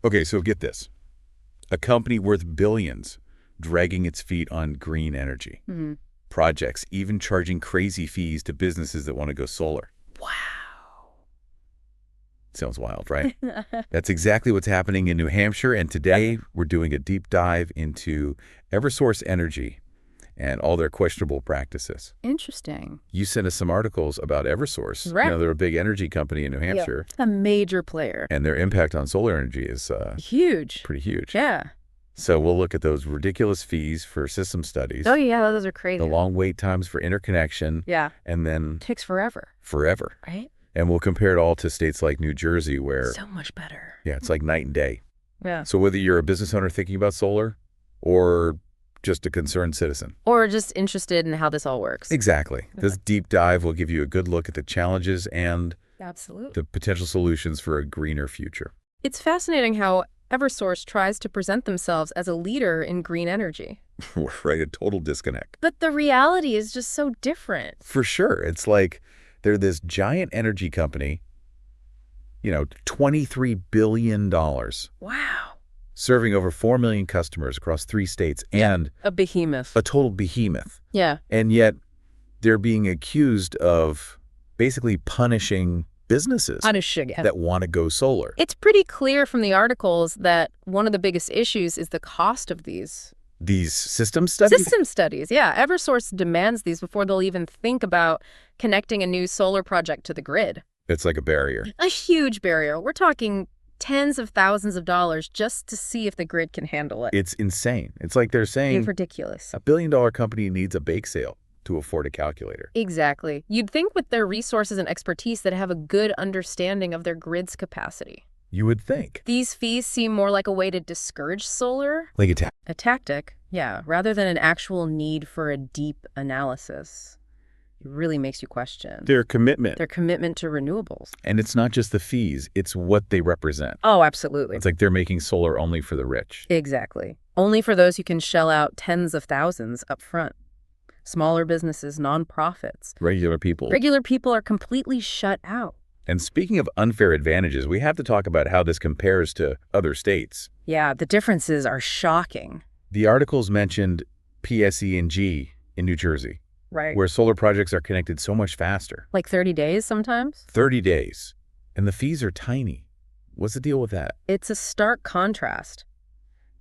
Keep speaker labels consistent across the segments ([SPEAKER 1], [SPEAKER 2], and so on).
[SPEAKER 1] Okay, so get this. A company worth billions dragging its feet on green energy.
[SPEAKER 2] Hmm.
[SPEAKER 1] Projects even charging crazy fees to businesses that want to go solar.
[SPEAKER 2] Wow.
[SPEAKER 1] Sounds wild, right? That's exactly what's happening in New Hampshire, and today we're doing a deep dive into Eversource Energy and all their questionable practices.
[SPEAKER 2] Interesting.
[SPEAKER 1] You sent us some articles about Eversource.
[SPEAKER 2] Right.
[SPEAKER 1] They're a big energy company in New Hampshire.
[SPEAKER 2] A major player.
[SPEAKER 1] And their impact on solar energy is
[SPEAKER 2] Huge.
[SPEAKER 1] pretty huge.
[SPEAKER 2] Yeah.
[SPEAKER 1] So we'll look at those ridiculous fees for system studies.
[SPEAKER 2] Oh, yeah, those are crazy.
[SPEAKER 1] The long wait times for interconnection.
[SPEAKER 2] Yeah.
[SPEAKER 1] And then
[SPEAKER 2] Takes forever.
[SPEAKER 1] forever.
[SPEAKER 2] Right?
[SPEAKER 1] And we'll compare it all to states like New Jersey where,
[SPEAKER 2] So much better.
[SPEAKER 1] yeah, it's like night and day.
[SPEAKER 2] Yeah.
[SPEAKER 1] So whether you're a business owner thinking about solar or just a concerned citizen.
[SPEAKER 2] Or just interested in how this all works.
[SPEAKER 1] Exactly. This deep dive will give you a good look at the challenges and
[SPEAKER 2] Absolutely.
[SPEAKER 1] the potential solutions for a greener future.
[SPEAKER 2] It's fascinating how Eversource tries to present themselves as a leader in green energy.
[SPEAKER 1] Right, a total disconnect.
[SPEAKER 2] But the reality is just so different.
[SPEAKER 1] For sure. It's like they're this giant energy company, $23 billion,
[SPEAKER 2] Wow.
[SPEAKER 1] serving over 4 million customers across 3 states, and
[SPEAKER 2] A behemoth.
[SPEAKER 1] a total behemoth.
[SPEAKER 2] Yeah.
[SPEAKER 1] And yet they're being accused of basically punishing businesses that want to go solar.
[SPEAKER 2] It's pretty clear from the articles that one of the biggest issues is the cost of these
[SPEAKER 1] These system studies?
[SPEAKER 2] system studies. Yeah, Eversource demands these before they'll even think about connecting a new solar project to the grid.
[SPEAKER 1] It's like a barrier.
[SPEAKER 2] A huge barrier. We're talking tens of thousands of dollars just to see if the grid can handle it.
[SPEAKER 1] It's insane. It's like they're saying
[SPEAKER 2] It's ridiculous.
[SPEAKER 1] a billion-dollar company needs a bake sale to afford a calculator.
[SPEAKER 2] Exactly. You'd think with their resources and expertise they'd have a good understanding of their grid's capacity.
[SPEAKER 1] You would think.
[SPEAKER 2] These fees seem more like a way to discourage solar.
[SPEAKER 1] Like a
[SPEAKER 2] A tactic, yeah, rather than an actual need for a deep analysis. It really makes you question
[SPEAKER 1] their commitment.
[SPEAKER 2] their commitment to renewables.
[SPEAKER 1] And it's not just the fees, it's what they represent.
[SPEAKER 2] Oh, absolutely.
[SPEAKER 1] It's like they're making solar only for the rich.
[SPEAKER 2] Exactly. Only for those who can shell out tens of thousands up front. Smaller businesses, nonprofits.
[SPEAKER 1] Regular people.
[SPEAKER 2] Regular people are completely shut out.
[SPEAKER 1] And speaking of unfair advantages, we have to talk about how this compares to other states.
[SPEAKER 2] Yeah, the differences are shocking.
[SPEAKER 1] The articles mentioned PSE&G in New Jersey,
[SPEAKER 2] Right.
[SPEAKER 1] where solar projects are connected so much faster.
[SPEAKER 2] Like 30 days sometimes?
[SPEAKER 1] 30 days. And the fees are tiny. What's the deal with that?
[SPEAKER 2] It's a stark contrast.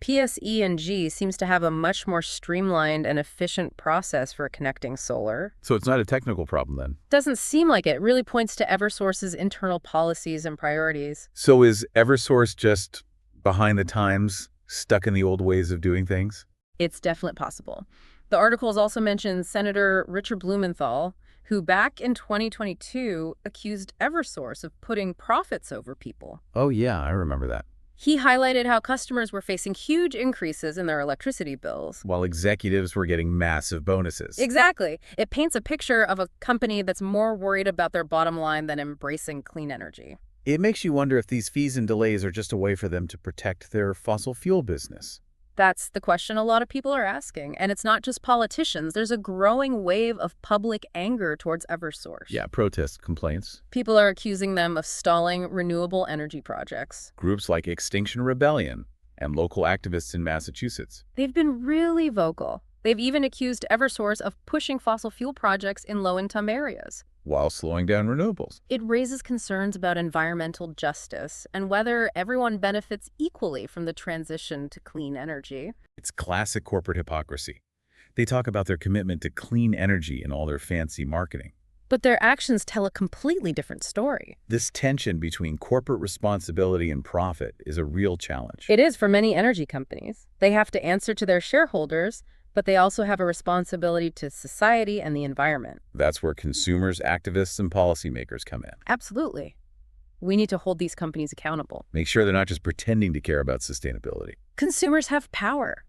[SPEAKER 2] PSE&G seems to have a much more streamlined and efficient process for connecting solar.
[SPEAKER 1] So it's not a technical problem then.
[SPEAKER 2] Doesn't seem like it. It really points to Eversource's internal policies and priorities.
[SPEAKER 1] So is Eversource just behind the times, stuck in the old ways of doing things?
[SPEAKER 2] It's definitely possible. The articles also mention Senator Richard Blumenthal, who back in 2022 accused Eversource of putting profits over people.
[SPEAKER 1] Oh yeah, I remember that.
[SPEAKER 2] He highlighted how customers were facing huge increases in their electricity bills.
[SPEAKER 1] While executives were getting massive bonuses.
[SPEAKER 2] Exactly. It paints a picture of a company that's more worried about their bottom line than embracing clean energy.
[SPEAKER 1] It makes you wonder if these fees and delays are just a way for them to protect their fossil fuel business.
[SPEAKER 2] That's the question a lot of people are asking. And it's not just politicians. There's a growing wave of public anger towards Eversource.
[SPEAKER 1] Yeah, protests, complaints.
[SPEAKER 2] People are accusing them of stalling renewable energy projects.
[SPEAKER 1] Groups like Extinction Rebellion and local activists in Massachusetts.
[SPEAKER 2] They've been really vocal. They've even accused Eversource of pushing fossil fuel projects in low-income areas.
[SPEAKER 1] While slowing down renewables.
[SPEAKER 2] It raises concerns about environmental justice and whether everyone benefits equally from the transition to clean energy.
[SPEAKER 1] It's classic corporate hypocrisy. They talk about their commitment to clean energy in all their fancy marketing.
[SPEAKER 2] But their actions tell a completely different story.
[SPEAKER 1] This tension between corporate responsibility and profit is a real challenge.
[SPEAKER 2] It is for many energy companies. They have to answer to their shareholders, but they also have a responsibility to society and the environment.
[SPEAKER 1] That's where consumers, activists, and policymakers come in.
[SPEAKER 2] Absolutely. We need to hold these companies accountable.
[SPEAKER 1] Make sure they're not just pretending to care about sustainability.
[SPEAKER 2] Consumers have power.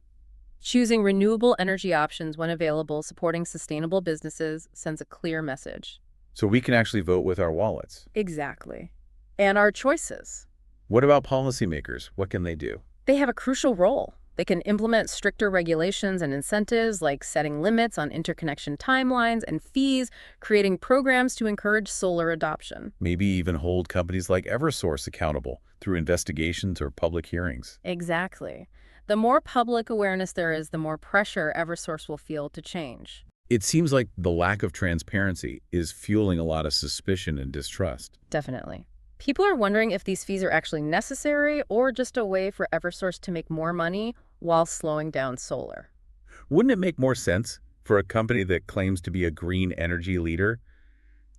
[SPEAKER 2] Choosing renewable energy options when available, supporting sustainable businesses sends a clear message.
[SPEAKER 1] So we can actually vote with our wallets.
[SPEAKER 2] Exactly. And our choices.
[SPEAKER 1] What about policymakers? What can they do?
[SPEAKER 2] They have a crucial role. They can implement stricter regulations and incentives, like setting limits on interconnection timelines and fees, creating programs to encourage solar adoption.
[SPEAKER 1] Maybe even hold companies like Eversource accountable through investigations or public hearings.
[SPEAKER 2] Exactly. The more public awareness there is, the more pressure Eversource will feel to change.
[SPEAKER 1] It seems like the lack of transparency is fueling a lot of suspicion and distrust.
[SPEAKER 2] Definitely. People are wondering if these fees are actually necessary or just a way for Eversource to make more money while slowing down solar.
[SPEAKER 1] Wouldn't it make more sense for a company that claims to be a green energy leader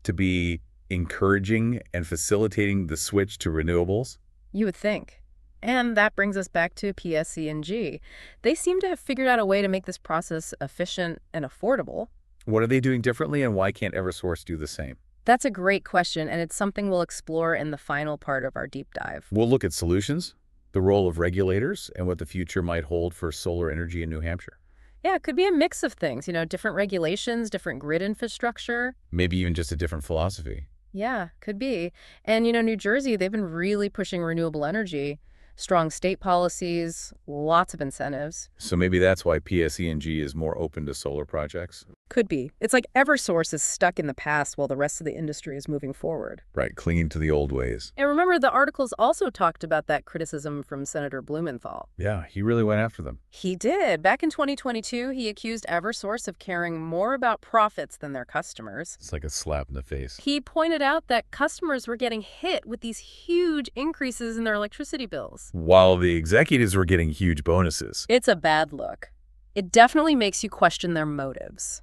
[SPEAKER 1] to be encouraging and facilitating the switch to renewables?
[SPEAKER 2] You would think. And that brings us back to PSE&G. They seem to have figured out a way to make this process efficient and affordable.
[SPEAKER 1] What are they doing differently, and why can't Eversource do the same?
[SPEAKER 2] That's a great question, and it's something we'll explore in the final part of our deep dive.
[SPEAKER 1] We'll look at solutions, the role of regulators, and what the future might hold for solar energy in New Hampshire.
[SPEAKER 2] Yeah, it could be a mix of things, different regulations, different grid infrastructure.
[SPEAKER 1] Maybe even just a different philosophy.
[SPEAKER 2] Yeah, could be. And, New Jersey, they've been really pushing renewable energy. Strong state policies, lots of incentives.
[SPEAKER 1] So maybe that's why PSE&G is more open to solar projects?
[SPEAKER 2] Could be. It's like Eversource is stuck in the past while the rest of the industry is moving forward.
[SPEAKER 1] Right, clinging to the old ways.
[SPEAKER 2] And remember, the articles also talked about that criticism from Senator Blumenthal.
[SPEAKER 1] Yeah, he really went after them.
[SPEAKER 2] He did. Back in 2022, he accused Eversource of caring more about profits than their customers.
[SPEAKER 1] It's like a slap in the face.
[SPEAKER 2] He pointed out that customers were getting hit with these huge increases in their electricity bills,
[SPEAKER 1] while the executives were getting huge bonuses.
[SPEAKER 2] It's a bad look. It definitely makes you question their motives.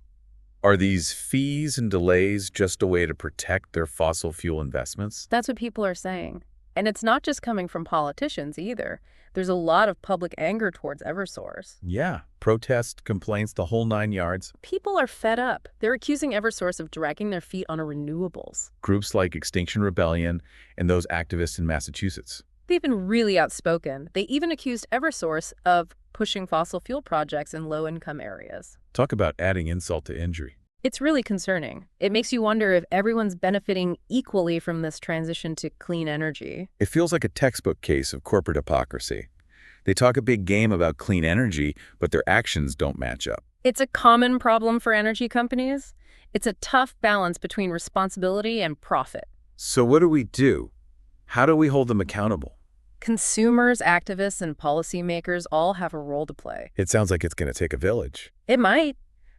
[SPEAKER 1] Are these fees and delays just a way to protect their fossil fuel investments?
[SPEAKER 2] That's what people are saying. And it's not just coming from politicians either. There's a lot of public anger towards Eversource.
[SPEAKER 1] Yeah, protest, complaints, the whole 9 yards.
[SPEAKER 2] People are fed up. They're accusing Eversource of dragging their feet on renewables.
[SPEAKER 1] Groups like Extinction Rebellion and those activists in Massachusetts.
[SPEAKER 2] They've been really outspoken. They even accused Eversource of pushing fossil fuel projects in low-income areas.
[SPEAKER 1] Talk about adding insult to injury.
[SPEAKER 2] It's really concerning. It makes you wonder if everyone's benefiting equally from this transition to clean energy.
[SPEAKER 1] It feels like a textbook case of corporate hypocrisy. They talk a big game about clean energy, but their actions don't match up.
[SPEAKER 2] It's a common problem for energy companies. It's a tough balance between responsibility and profit.
[SPEAKER 1] So what do? How do we hold them accountable?
[SPEAKER 2] Consumers, activists, and policymakers all have a role to play.
[SPEAKER 1] It sounds like it's going to take a village.
[SPEAKER 2] It might.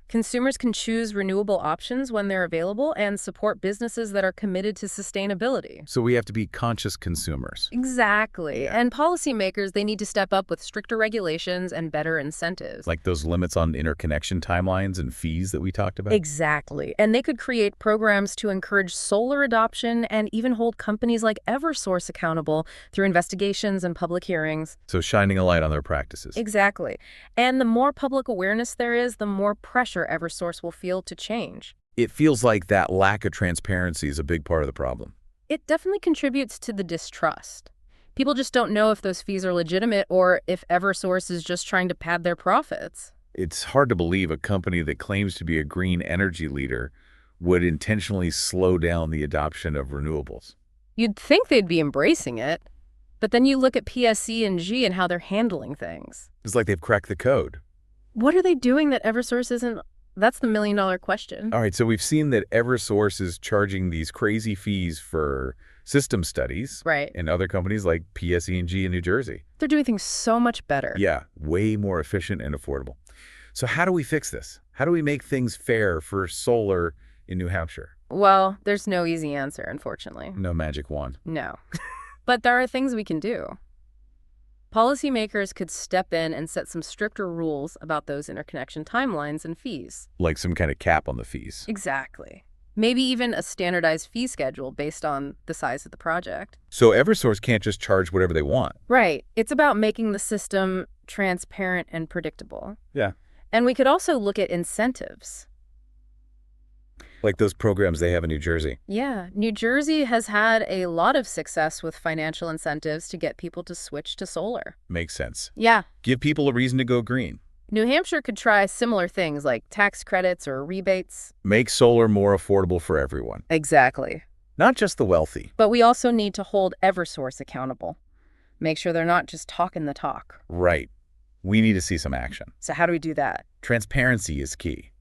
[SPEAKER 2] Consumers can choose renewable options when they're available and support businesses that are committed to sustainability.
[SPEAKER 1] So we have to be conscious consumers.
[SPEAKER 2] Exactly.
[SPEAKER 1] Yeah.
[SPEAKER 2] And policymakers, they need to step up with stricter regulations and better incentives.
[SPEAKER 1] Like those limits on interconnection timelines and fees that we talked about?
[SPEAKER 2] Exactly. And they could create programs to encourage solar adoption and even hold companies like Eversource accountable through investigations and public hearings.
[SPEAKER 1] So shining a light on their practices.
[SPEAKER 2] Exactly. And the more public awareness there is, the more pressure Eversource will feel to change.
[SPEAKER 1] It feels like that lack of transparency is a big part of the problem.
[SPEAKER 2] It definitely contributes to the distrust. People just don't know if those fees are legitimate or if Eversource is just trying to pad their profits.
[SPEAKER 1] It's hard to believe a company that claims to be a green energy leader would intentionally slow down the adoption of renewables.
[SPEAKER 2] You'd think they'd be embracing it, but then you look at PSE&G and how they're handling things.
[SPEAKER 1] It's like they've cracked the code.
[SPEAKER 2] What are they doing that Eversource isn't? That's the million-dollar question.
[SPEAKER 1] All right, so we've seen that Eversource is charging these crazy fees for system studies.
[SPEAKER 2] Right.
[SPEAKER 1] And other companies like PSE&G in New Jersey.
[SPEAKER 2] They're doing things so much better.
[SPEAKER 1] Yeah, way more efficient and affordable. So how do we fix this? How do we make things fair for solar in New Hampshire?
[SPEAKER 2] Well, there's no easy answer, unfortunately.
[SPEAKER 1] No magic wand.
[SPEAKER 2] No. But there are things we can do. Policymakers could step in and set some stricter rules about those interconnection timelines and fees.
[SPEAKER 1] Like some kind of cap on the fees.
[SPEAKER 2] Exactly. Maybe even a standardized fee schedule based on the size of the project.
[SPEAKER 1] So Eversource can't just charge whatever they want.
[SPEAKER 2] Right. It's about making the system transparent and predictable.
[SPEAKER 1] Yeah.
[SPEAKER 2] And we could also look at incentives.
[SPEAKER 1] Like those programs they have in New Jersey.
[SPEAKER 2] Yeah, New Jersey has had a lot of success with financial incentives to get people to switch to solar.
[SPEAKER 1] Makes sense.
[SPEAKER 2] Yeah.
[SPEAKER 1] Give people a reason to go green.
[SPEAKER 2] New Hampshire could try similar things like tax credits or rebates.
[SPEAKER 1] Make solar more affordable for everyone.
[SPEAKER 2] Exactly.
[SPEAKER 1] Not just the wealthy.
[SPEAKER 2] But we also need to hold Eversource accountable. Make sure they're not just talking the talk.
[SPEAKER 1] Right. We need to see some action.
[SPEAKER 2] So how do we do that?
[SPEAKER 1] Transparency is key.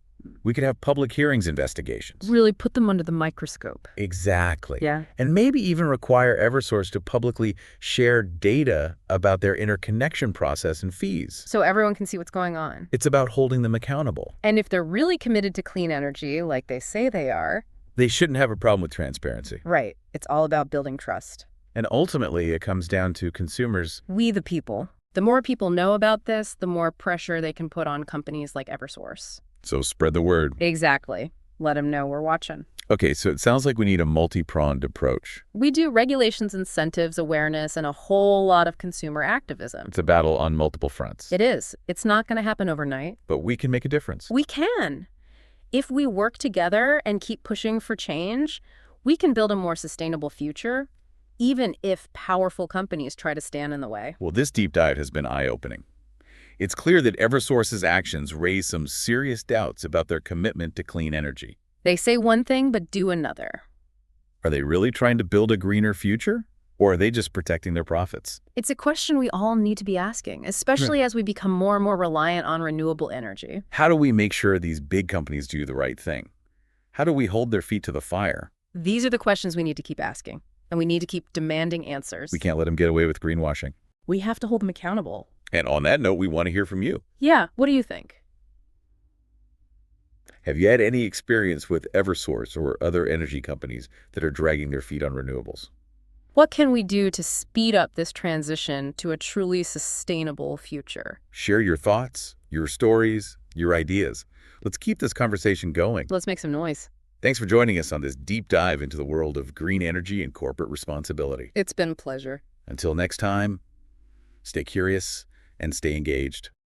[SPEAKER 1] We could have public hearings investigations.
[SPEAKER 2] Really put them under the microscope.
[SPEAKER 1] Exactly.
[SPEAKER 2] Yeah.
[SPEAKER 1] And maybe even require Eversource to publicly share data about their interconnection process and fees.
[SPEAKER 2] So everyone can see what's going on.
[SPEAKER 1] It's about holding them accountable.
[SPEAKER 2] And if they're really committed to clean energy, like they say they are,
[SPEAKER 1] They shouldn't have a problem with transparency.
[SPEAKER 2] right, it's all about building trust.
[SPEAKER 1] And ultimately, it comes down to consumers.
[SPEAKER 2] We the people. The more people know about this, the more pressure they can put on companies like Eversource.
[SPEAKER 1] So spread the word.
[SPEAKER 2] Exactly. Let them know we're watching.
[SPEAKER 1] Okay, so it sounds like we need a multi-pronged approach.
[SPEAKER 2] We do regulations, incentives, awareness, and a whole lot of consumer activism.
[SPEAKER 1] It's a battle on multiple fronts.
[SPEAKER 2] It is. It's not going to happen overnight.
[SPEAKER 1] But we can make a difference.
[SPEAKER 2] We can. If we work together and keep pushing for change, we can build a more sustainable future, even if powerful companies try to stand in the way.
[SPEAKER 1] Well, this deep dive has been eye-opening. It's clear that Eversource's actions raise some serious doubts about their commitment to clean energy.
[SPEAKER 2] They say one thing but do another.
[SPEAKER 1] Are they really trying to build a greener future? Or are they just protecting their profits?
[SPEAKER 2] It's a question we all need to be asking, especially as we become more and more reliant on renewable energy.
[SPEAKER 1] How do we make sure these big companies do the right thing? How do we hold their feet to the fire?
[SPEAKER 2] These are the questions we need to keep asking, and we need to keep demanding answers.
[SPEAKER 1] We can't let them get away with greenwashing.
[SPEAKER 2] We have to hold them accountable.
[SPEAKER 1] And on that note, we want to hear from you.
[SPEAKER 2] Yeah, what do you think?
[SPEAKER 1] Have you had any experience with Eversource or other energy companies that are dragging their feet on renewables?
[SPEAKER 2] What can we do to speed up this transition to a truly sustainable future?
[SPEAKER 1] Share your thoughts, your stories, your ideas. Let's keep this conversation going.
[SPEAKER 2] Let's make some noise.
[SPEAKER 1] Thanks for joining us on this deep dive into the world of green energy and corporate responsibility.
[SPEAKER 2] It's been a pleasure.
[SPEAKER 1] Until next time, stay curious and stay engaged.